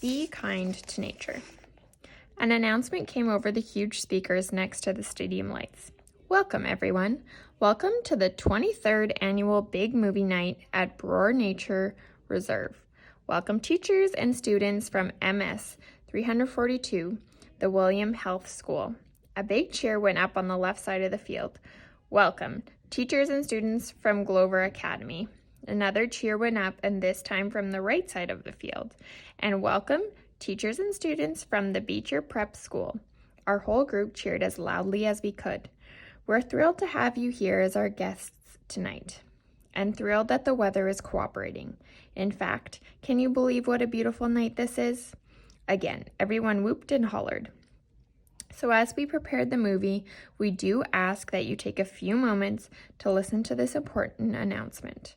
Be kind to nature. An announcement came over the huge speakers next to the stadium lights. Welcome, everyone. Welcome to the 23rd annual Big Movie Night at Brewer Nature Reserve. Welcome teachers and students from MS 342, the William Health School. A big cheer went up on the left side of the field. Welcome, teachers and students from Glover Academy. Another cheer went up, and this time from the right side of the field. And welcome, teachers and students from the Beecher Prep School. Our whole group cheered as loudly as we could. We're thrilled to have you here as our guests tonight, and thrilled that the weather is cooperating. In fact, can you believe what a beautiful night this is? Again, everyone whooped and hollered. So as we prepared the movie, we do ask that you take a few moments to listen to this important announcement.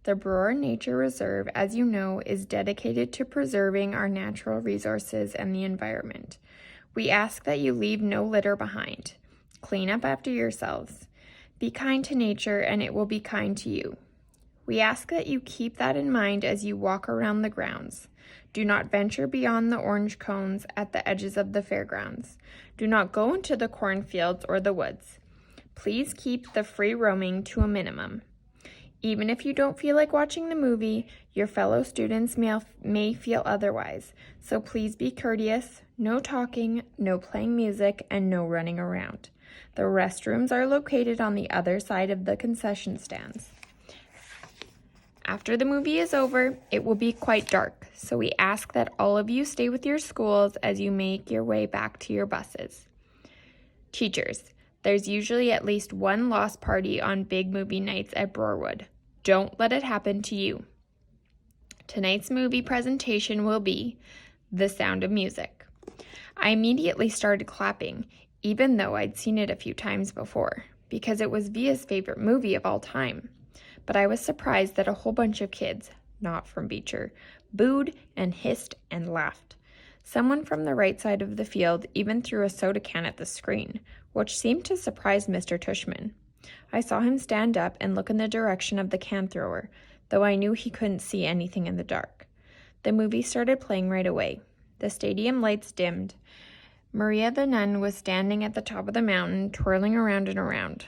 The Brewer Nature Reserve, as you know, is dedicated to preserving our natural resources and the environment. We ask that you leave no litter behind. Clean up after yourselves. Be kind to nature, and it will be kind to you. We ask that you keep that in mind as you walk around the grounds. Do not venture beyond the orange cones at the edges of the fairgrounds. Do not go into the cornfields or the woods. Please keep the free roaming to a minimum. Even if you don't feel like watching the movie, your fellow students may feel otherwise. So please be courteous, no talking, no playing music, and no running around. The restrooms are located on the other side of the concession stands. After the movie is over, it will be quite dark, so we ask that all of you stay with your schools as you make your way back to your buses. Teachers, there's usually at least one lost party on big movie nights at Brewerwood. Don't let it happen to you. Tonight's movie presentation will be The Sound of Music. I immediately started clapping, even though I'd seen it a few times before, because it was Via's favorite movie of all time. But I was surprised that a whole bunch of kids, not from Beecher, booed and hissed and laughed. Someone from the right side of the field even threw a soda can at the screen, which seemed to surprise Mr. Tushman. I saw him stand up and look in the direction of the can thrower, though I knew he couldn't see anything in the dark. The movie started playing right away. The stadium lights dimmed. Maria the nun was standing at the top of the mountain, twirling around and around.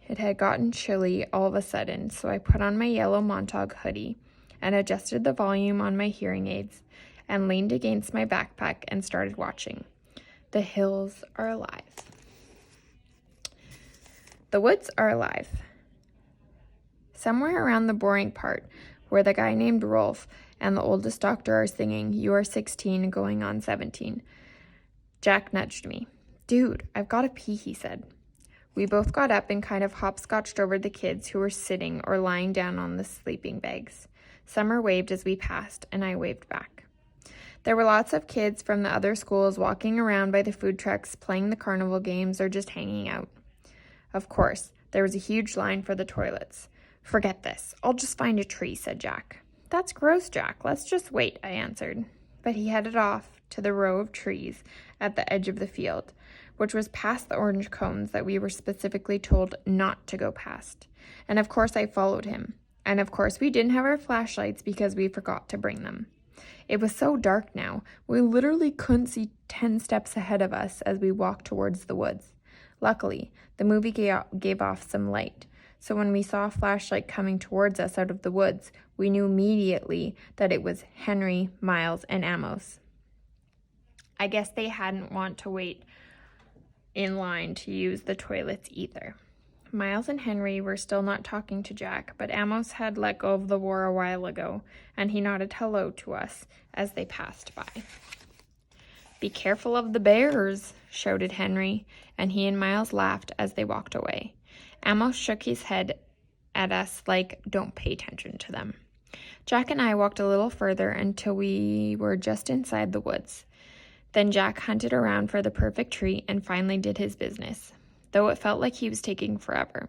It had gotten chilly all of a sudden, so I put on my yellow Montauk hoodie and adjusted the volume on my hearing aids and leaned against my backpack and started watching. The hills are alive. The woods are alive. Somewhere around the boring part, where the guy named Rolf and the oldest doctor are singing, "You are 16 going on 17. Jack nudged me. "Dude, I've got to pee," he said. We both got up and kind of hopscotched over the kids who were sitting or lying down on the sleeping bags. Summer waved as we passed, and I waved back. There were lots of kids from the other schools walking around by the food trucks, playing the carnival games, or just hanging out. Of course, there was a huge line for the toilets. "Forget this. I'll just find a tree," said Jack. "That's gross, Jack. Let's just wait," I answered. But he headed off to the row of trees at the edge of the field, which was past the orange cones that we were specifically told not to go past. And of course I followed him. And of course we didn't have our flashlights because we forgot to bring them. It was so dark now, we literally couldn't see 10 steps ahead of us as we walked towards the woods. Luckily, the movie gave off some light, so when we saw a flashlight coming towards us out of the woods, we knew immediately that it was Henry, Miles, and Amos. I guess they hadn't want to wait in line to use the toilets either. Miles and Henry were still not talking to Jack, but Amos had let go of the war a while ago, and he nodded hello to us as they passed by. "Be careful of the bears," shouted Henry, and he and Miles laughed as they walked away. Amos shook his head at us like, "Don't pay attention to them." Jack and I walked a little further until we were just inside the woods. Then Jack hunted around for the perfect tree and finally did his business, though it felt like he was taking forever.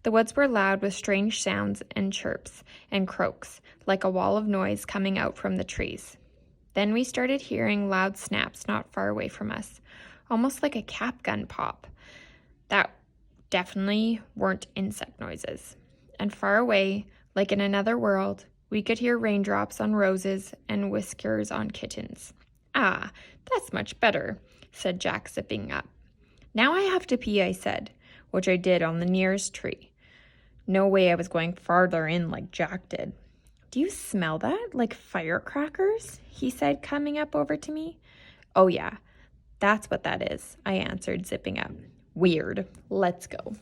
The woods were loud with strange sounds and chirps and croaks, like a wall of noise coming out from the trees. Then we started hearing loud snaps not far away from us, almost like a cap gun pop. That definitely weren't insect noises. And far away, like in another world, We could hear raindrops on roses and whiskers on kittens. Ah, that's much better, said Jack, zipping up. Now I have to pee, I said, which I did on the nearest tree. No way I was going farther in like Jack did. Do you smell that? Like firecrackers? He said, coming up over to me. Oh, yeah, that's what that is, I answered, zipping up. Weird. Let's go.